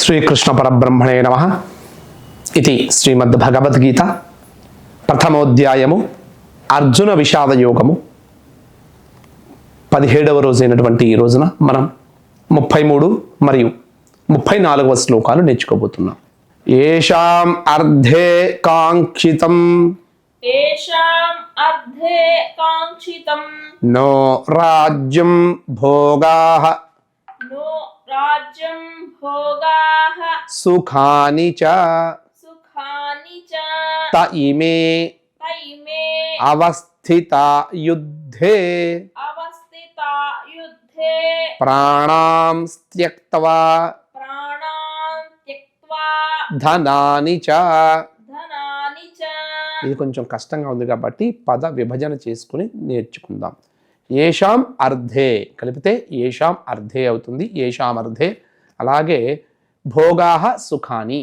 శ్రీకృష్ణ పరబ్రహ్మణే నమః. ఇది శ్రీమద్భగవద్గీత ప్రథమోధ్యాయము అర్జున విషాద యోగము 17వ రోజైనటువంటి ఈ రోజున మనం 33 మరియు 34వ శ్లోకాలు నేర్చుకోబోతున్నాం. ఏషాం అర్ధే కాంక్షితం నో రాజ్యం భోగాః సుఖాని చ త ఇమే అవస్థితా యుద్ధే ప్రాణాం త్యక్త్వా ధనాని చ. ఇది కొంచెం కష్టంగా ఉంది కాబట్టి పద విభజన చేసుకుని నేర్చుకుందాం. ఏషాం అర్ధే కలిపితే ఏషాం అర్ధే అవుతుంది, ఏషాం అర్ధే. అలాగే భోగాః సుఖాని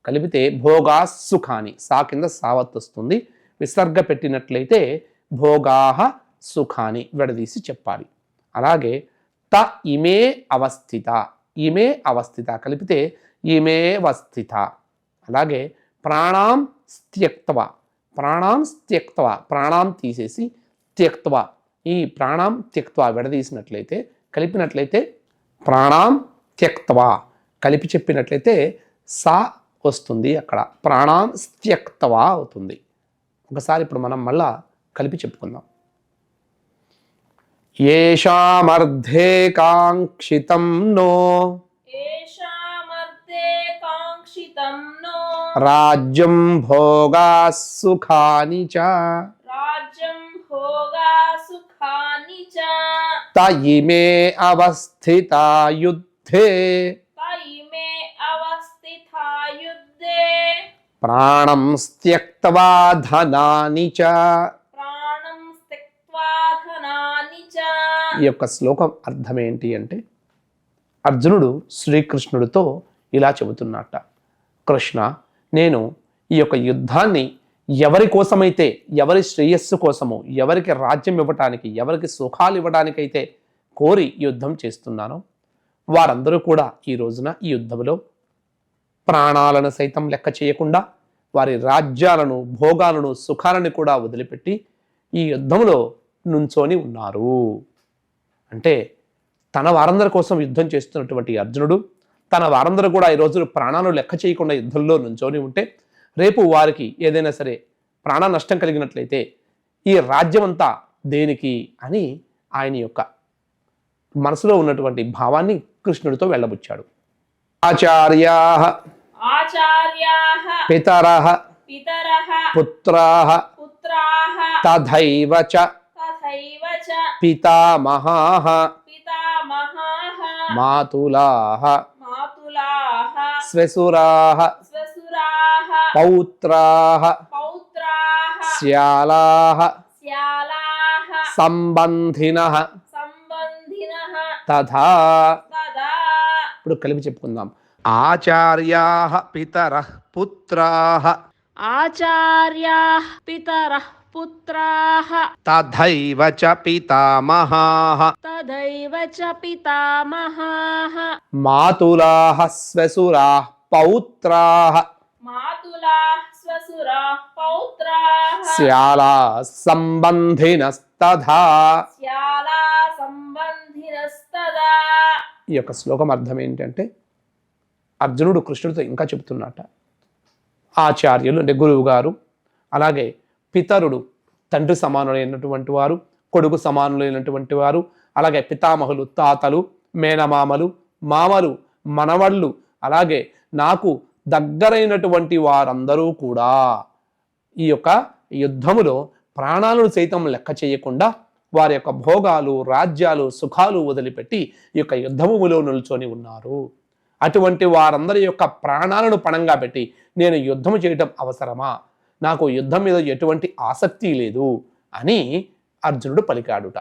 కలిపితే భోగా సుఖాని, సా కింద సావత్ వస్తుంది. విసర్గ పెట్టినట్లయితే భోగాః సుఖాని విడదీసి చెప్పాలి. అలాగే త ఇమే అవస్థిత, ఇమే అవస్థిత కలిపితే ఇమే అవస్థిత. అలాగే ప్రాణాం త్యక్త్వా, ప్రాణాం త్యక్త్వా, ప్రాణాం తీసేసి త్యక్త్వా, ఈ ప్రాణాం త్యక్త్వా విడదీసినట్లయితే కలిపినట్లయితే ప్రాణాం త్యక్త్వా, కలిపి చెప్పినట్లయితే సా వస్తుంది, అక్కడ ప్రాణాం త్యక్త్వా అవుతుంది. ఒకసారి ఇప్పుడు మనం మళ్ళా కలిపి చెప్పుకుందాం. ఏషామర్థే కాంక్షితం నో రాజ్యం భోగా సుఖాని చ త ఇమే అవస్థితా యుద్ధే ప్రాణం త్యక్త్వా ధనాని చ. ఈ యొక్క శ్లోకం అర్థం ఏంటి అంటే, అర్జునుడు శ్రీకృష్ణుడితో ఇలా చెబుతున్నట్ట, కృష్ణ, నేను ఈ యొక్క యుద్ధాన్ని ఎవరి కోసమైతే, ఎవరి శ్రేయస్సు కోసమో, ఎవరికి రాజ్యం ఇవ్వటానికి, ఎవరికి సుఖాలు ఇవ్వడానికైతే కోరి యుద్ధం చేస్తున్నానో వారందరూ కూడా ఈ రోజున ఈ యుద్ధంలో ప్రాణాలను సైతం లెక్క చేయకుండా వారి రాజ్యాలను, భోగాలను, సుఖాలను కూడా వదిలిపెట్టి ఈ యుద్ధంలో నుంచొని ఉన్నారు. అంటే తన వారందరి కోసం యుద్ధం చేస్తున్నటువంటి అర్జునుడు, తన వారందరూ కూడా ఈ రోజు ప్రాణాలను లెక్క చేయకుండా యుద్ధంలో నుంచొని ఉంటే రేపు వారికి ఏదైనా సరే ప్రాణ నష్టం కలిగినట్లయితే ఈ రాజ్యం అంతా దేనికి అని ఆయన యొక్క మనసులో ఉన్నటువంటి భావాన్ని కృష్ణుడితో వెళ్ళబుచ్చాడు. ఆచార్యాః పితరః పుత్రాః తథైవ చ పితామహాః మాతులాః శ్వశురాః పౌత్రాః శ్యాలాః సంబంధినః తథా. ఇప్పుడు కలిపి చెప్పుకుందాం. ఆచార్యాః పితరః పుత్రాః తథైవ చ పితామహాః మాతులాః శ్వశురాః పౌత్రాః శ్యాలాః సంబంధినస్తథా. ఈ యొక్క శ్లోకం అర్థం ఏంటంటే, అర్జునుడు కృష్ణుడితో ఇంకా చెబుతున్నట, ఆచార్యులు అంటే గురువు గారు, అలాగే పితరుడు తండ్రి సమానులైనటువంటి వారు, కొడుకు సమానులైనటువంటి వారు, అలాగే పితామహులు తాతలు, మేనమామలు, మామలు, మనవళ్ళు, అలాగే నాకు దగ్గరైనటువంటి వారందరూ కూడా ఈ యొక్క యుద్ధములో ప్రాణాలను సైతం లెక్క చేయకుండా వారి యొక్క భోగాలు, రాజ్యాలు, సుఖాలు వదిలిపెట్టి ఈ యొక్క యుద్ధభూమిలో నిల్చొని ఉన్నారు. అటువంటి వారందరి యొక్క ప్రాణాలను పణంగా పెట్టి నేను యుద్ధం చేయటం అవసరమా, నాకు యుద్ధం మీద ఎటువంటి ఆసక్తి లేదు అని అర్జునుడు పలికాడుట.